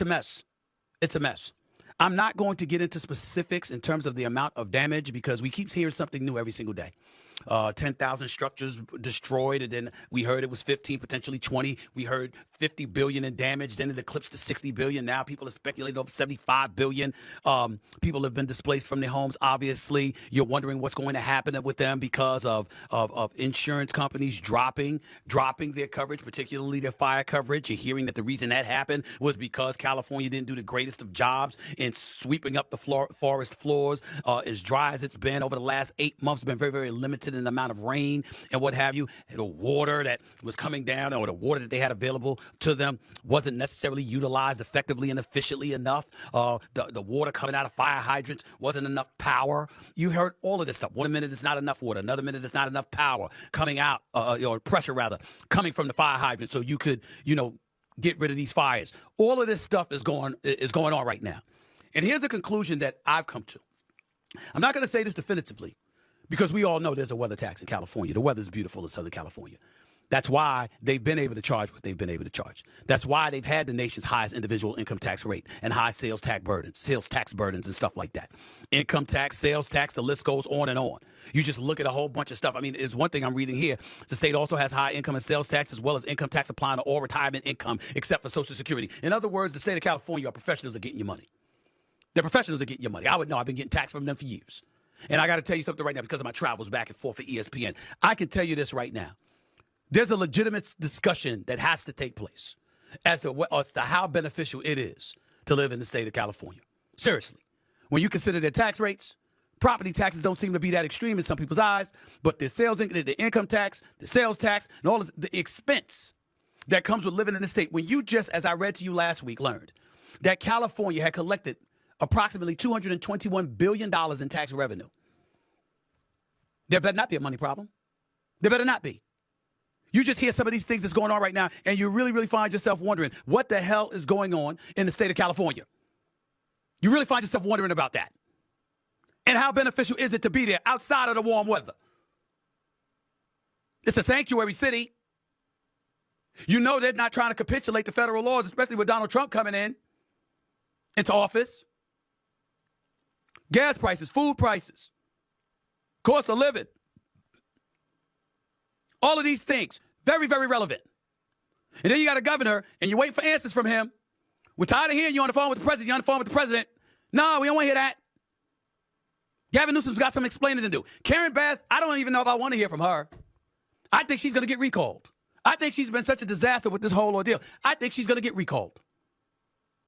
a mess. It's a mess. I'm not going to get into specifics in terms of the amount of damage because we keep hearing something new every single day. 10,000 structures destroyed, and then we heard it was 15, potentially 20. We heard 50 billion in damage, then it eclipsed to 60 billion. Now people are speculating over 75 billion. People have been displaced from their homes. Obviously, you're wondering what's going to happen with them because of insurance companies dropping their coverage, particularly their fire coverage. You're hearing that the reason that happened was because California didn't do the greatest of jobs in sweeping up the forest floors. As dry as it's been over the last 8 months, it's been very, very limited in the amount of rain and what have you. The water that was coming down or the water that they had available to them wasn't necessarily utilized effectively and efficiently enough. The water coming out of fire hydrants wasn't enough power. You heard all of this stuff. 1 minute it's not enough water. Another minute it's not enough power coming out, or pressure rather, coming from the fire hydrant so you could, get rid of these fires. All of this stuff is going on right now. And here's the conclusion that I've come to. I'm not going to say this definitively, because we all know there's a weather tax in California. The weather's beautiful in Southern California. That's why they've been able to charge what they've been able to charge. That's why they've had the nation's highest individual income tax rate and high sales tax burdens and stuff like that. Income tax, sales tax, the list goes on and on. You just look at a whole bunch of stuff. I mean, there's one thing I'm reading here. The state also has high income and sales tax as well as income tax applying to all retirement income except for Social Security. In other words, the state of California, our professionals are getting your money. The professionals are getting your money. I would know. I've been getting taxed from them for years. And I got to tell you something right now because of my travels back and forth for ESPN. I can tell you this right now. There's a legitimate discussion that has to take place as to how beneficial it is to live in the state of California. Seriously. When you consider their tax rates, property taxes don't seem to be that extreme in some people's eyes, but the income tax, the sales tax, and all the expense that comes with living in the state. When you just, as I read to you last week, learned that California had collected approximately $221 billion in tax revenue. There better not be a money problem. There better not be. You just hear some of these things that's going on right now, and you really, really find yourself wondering what the hell is going on in the state of California. You really find yourself wondering about that. And how beneficial is it to be there outside of the warm weather? It's a sanctuary city. You know they're not trying to capitulate to federal laws, especially with Donald Trump coming into office. Gas prices, food prices, cost of living. All of these things, very, very relevant. And then you got a governor, and you're waiting for answers from him. We're tired of hearing you on the phone with the president. You're on the phone with the president. No, we don't want to hear that. Gavin Newsom's got some explaining to do. Karen Bass, I don't even know if I want to hear from her. I think she's going to get recalled. I think she's been such a disaster with this whole ordeal. I think she's going to get recalled.